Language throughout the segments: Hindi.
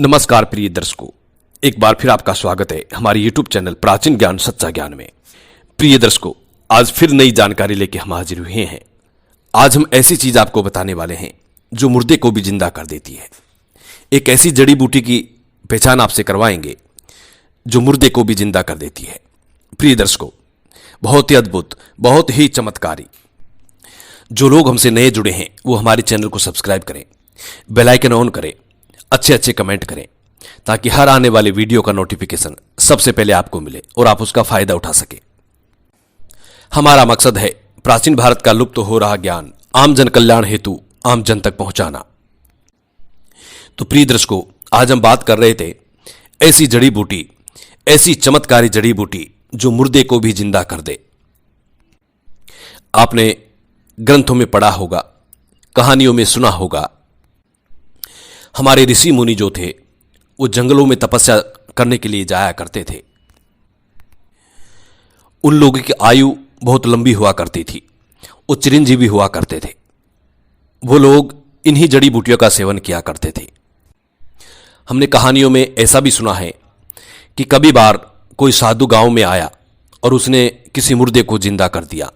नमस्कार प्रिय दर्शकों, एक बार फिर आपका स्वागत है हमारे YouTube चैनल प्राचीन ज्ञान सच्चा ज्ञान में। प्रिय दर्शकों, आज फिर नई जानकारी लेके हम हाजिर हुए हैं। आज हम ऐसी चीज आपको बताने वाले हैं जो मुर्दे को भी जिंदा कर देती है। एक ऐसी जड़ी बूटी की पहचान आपसे करवाएंगे जो मुर्दे को भी जिंदा कर देती है। प्रिय दर्शकों, बहुत ही अद्भुत, बहुत ही चमत्कारी। जो लोग हमसे नए जुड़े हैं वो हमारे चैनल को सब्सक्राइब करें, बेल आइकन ऑन करें, अच्छे अच्छे कमेंट करें ताकि हर आने वाले वीडियो का नोटिफिकेशन सबसे पहले आपको मिले और आप उसका फायदा उठा सके। हमारा मकसद है प्राचीन भारत का लुप्त हो रहा ज्ञान आम जन कल्याण हेतु आम जन तक पहुंचाना। तो प्रिय दर्शकों, आज हम बात कर रहे थे ऐसी जड़ी बूटी, ऐसी चमत्कारी जड़ी बूटी जो मुर्दे को भी जिंदा कर दे। आपने ग्रंथों में पढ़ा होगा, कहानियों में सुना होगा, हमारे ऋषि मुनि जो थे वो जंगलों में तपस्या करने के लिए जाया करते थे। उन लोगों की आयु बहुत लंबी हुआ करती थी, वो चिरंजीवी हुआ करते थे। वो लोग इन्हीं जड़ी बूटियों का सेवन किया करते थे। हमने कहानियों में ऐसा भी सुना है कि कभी बार कोई साधु गांव में आया और उसने किसी मुर्दे को जिंदा कर दिया।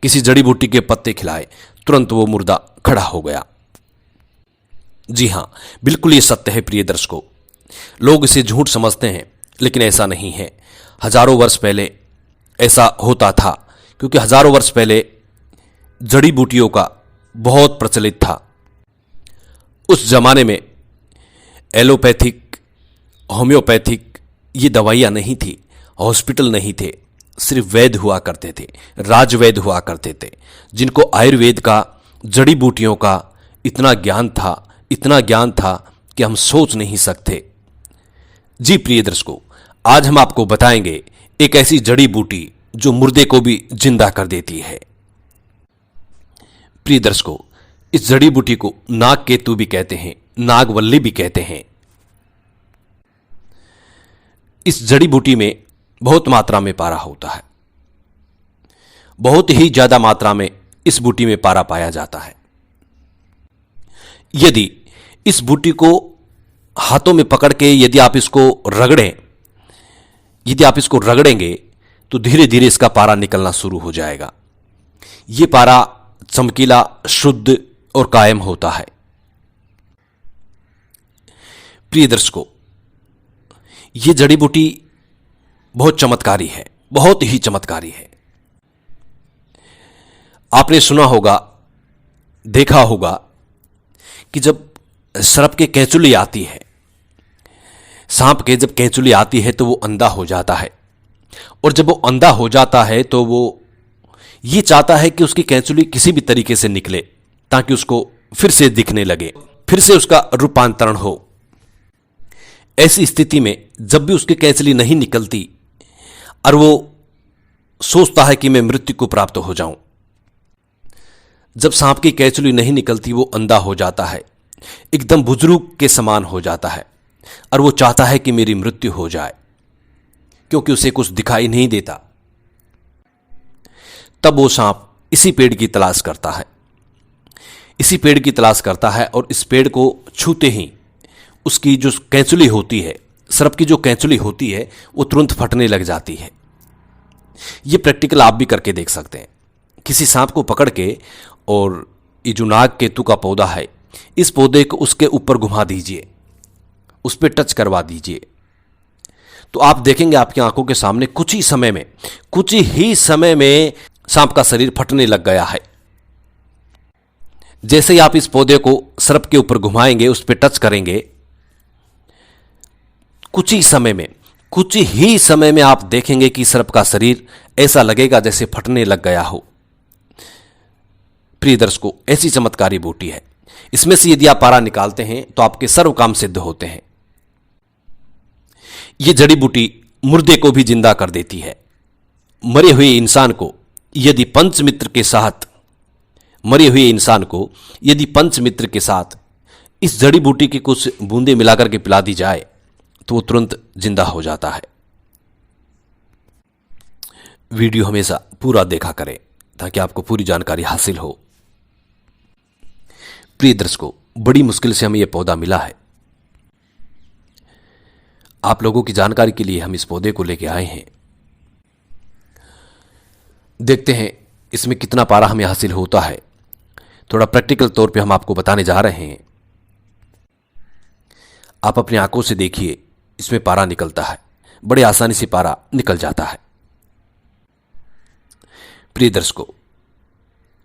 किसी जड़ी बूटी के पत्ते खिलाए, तुरंत वो मुर्दा खड़ा हो गया। जी हां, बिल्कुल ये सत्य है प्रिय दर्शकों। लोग इसे झूठ समझते हैं, लेकिन ऐसा नहीं है। हजारों वर्ष पहले ऐसा होता था, क्योंकि हजारों वर्ष पहले जड़ी बूटियों का बहुत प्रचलित था। उस जमाने में एलोपैथिक, होम्योपैथिक ये दवाइयां नहीं थी, हॉस्पिटल नहीं थे, सिर्फ वैद्य हुआ करते थे, राजवैद्य हुआ करते थे, जिनको आयुर्वेद का, जड़ी बूटियों का इतना ज्ञान था कि हम सोच नहीं सकते। जी प्रिय दर्शकों, आज हम आपको बताएंगे एक ऐसी जड़ी बूटी जो मुर्दे को भी जिंदा कर देती है। प्रिय दर्शकों, इस जड़ी बूटी को नाग केतु भी कहते हैं, नागवल्ली भी कहते हैं। इस जड़ी बूटी में बहुत मात्रा में पारा होता है, बहुत ही ज्यादा मात्रा में इस बूटी में पारा पाया जाता है। यदि इस बूटी को हाथों में पकड़ के यदि आप इसको रगड़ेंगे तो धीरे धीरे इसका पारा निकलना शुरू हो जाएगा। यह पारा चमकीला, शुद्ध और कायम होता है। प्रिय दर्शकों, यह जड़ी बूटी बहुत चमत्कारी है, बहुत ही चमत्कारी है। आपने सुना होगा, देखा होगा कि जब सर्प के कैंचुली आती है, सांप के जब कैंचुली आती है तो वो अंधा हो जाता है, और जब वो अंधा हो जाता है तो वो ये चाहता है कि उसकी कैंचुली किसी भी तरीके से निकले ताकि उसको फिर से दिखने लगे, फिर से उसका रूपांतरण हो। ऐसी स्थिति में जब भी उसकी कैंचुली नहीं निकलती और वो सोचता है कि मैं मृत्यु को प्राप्त हो जाऊं, जब सांप की कैंचुली नहीं निकलती वो अंधा हो जाता है, एकदम बुजुर्ग के समान हो जाता है, और वो चाहता है कि मेरी मृत्यु हो जाए, क्योंकि उसे कुछ दिखाई नहीं देता। तब वो सांप इसी पेड़ की तलाश करता है, इसी पेड़ की तलाश करता है, और इस पेड़ को छूते ही उसकी जो कैंचुली होती है, सर्प की जो कैंचुली होती है, वो तुरंत फटने लग जाती है। ये प्रैक्टिकल आप भी करके देख सकते हैं। किसी सांप को पकड़ के, और ये जो नाग केतु का पौधा है, इस पौधे को उसके ऊपर घुमा दीजिए, उस पर टच करवा दीजिए, तो आप देखेंगे आपकी आंखों के सामने कुछ ही समय में सांप का शरीर फटने लग गया है। जैसे ही आप इस पौधे को सर्प के ऊपर घुमाएंगे, उस पर टच करेंगे, कुछ ही समय में आप देखेंगे कि सर्प का शरीर ऐसा लगेगा जैसे फटने लग गया हो। प्रिय दर्शकों, ऐसी चमत्कारी बूटी है। इसमें से यदि आप पारा निकालते हैं तो आपके सर्व काम सिद्ध होते हैं। यह जड़ी बूटी मुर्दे को भी जिंदा कर देती है। मरे हुए इंसान को यदि पंचमित्र के साथ इस जड़ी बूटी की कुछ बूंदें मिलाकर के पिला दी जाए तो वो तुरंत जिंदा हो जाता है। वीडियो हमेशा पूरा देखा करें ताकि आपको पूरी जानकारी हासिल हो। प्रिय दर्शकों, बड़ी मुश्किल से हमें यह पौधा मिला है। आप लोगों की जानकारी के लिए हम इस पौधे को लेके आए हैं। देखते हैं इसमें कितना पारा हमें हासिल होता है। थोड़ा प्रैक्टिकल तौर पे हम आपको बताने जा रहे हैं। आप अपनी आंखों से देखिए, इसमें पारा निकलता है, बड़े आसानी से पारा निकल जाता है। प्रिय दर्शकों,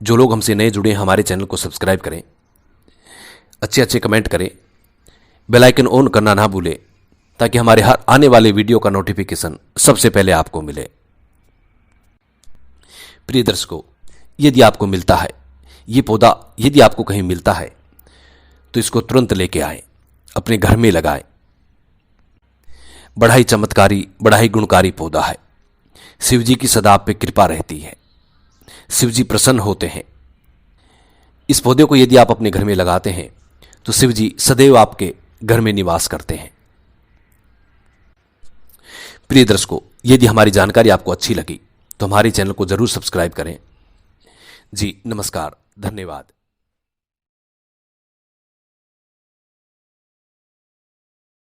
जो लोग हमसे नए जुड़े हैं, हमारे चैनल को सब्सक्राइब करें, अच्छे अच्छे कमेंट करें, बेल आइकन ऑन करना ना भूलें, ताकि हमारे हर आने वाले वीडियो का नोटिफिकेशन सबसे पहले आपको मिले। प्रिय दर्शकों, यदि आपको मिलता है ये पौधा, यदि आपको कहीं मिलता है तो इसको तुरंत लेके आएं, अपने घर में लगाएं। बड़ा ही चमत्कारी, बड़ा ही गुणकारी पौधा है। शिव जी की सदा आप पे कृपा रहती है, शिव जी प्रसन्न होते हैं। इस पौधे को यदि आप अपने घर में लगाते हैं तो शिव जी सदैव आपके घर में निवास करते हैं। प्रिय दर्शकों, यदि हमारी जानकारी आपको अच्छी लगी तो हमारे चैनल को जरूर सब्सक्राइब करें। जी नमस्कार, धन्यवाद।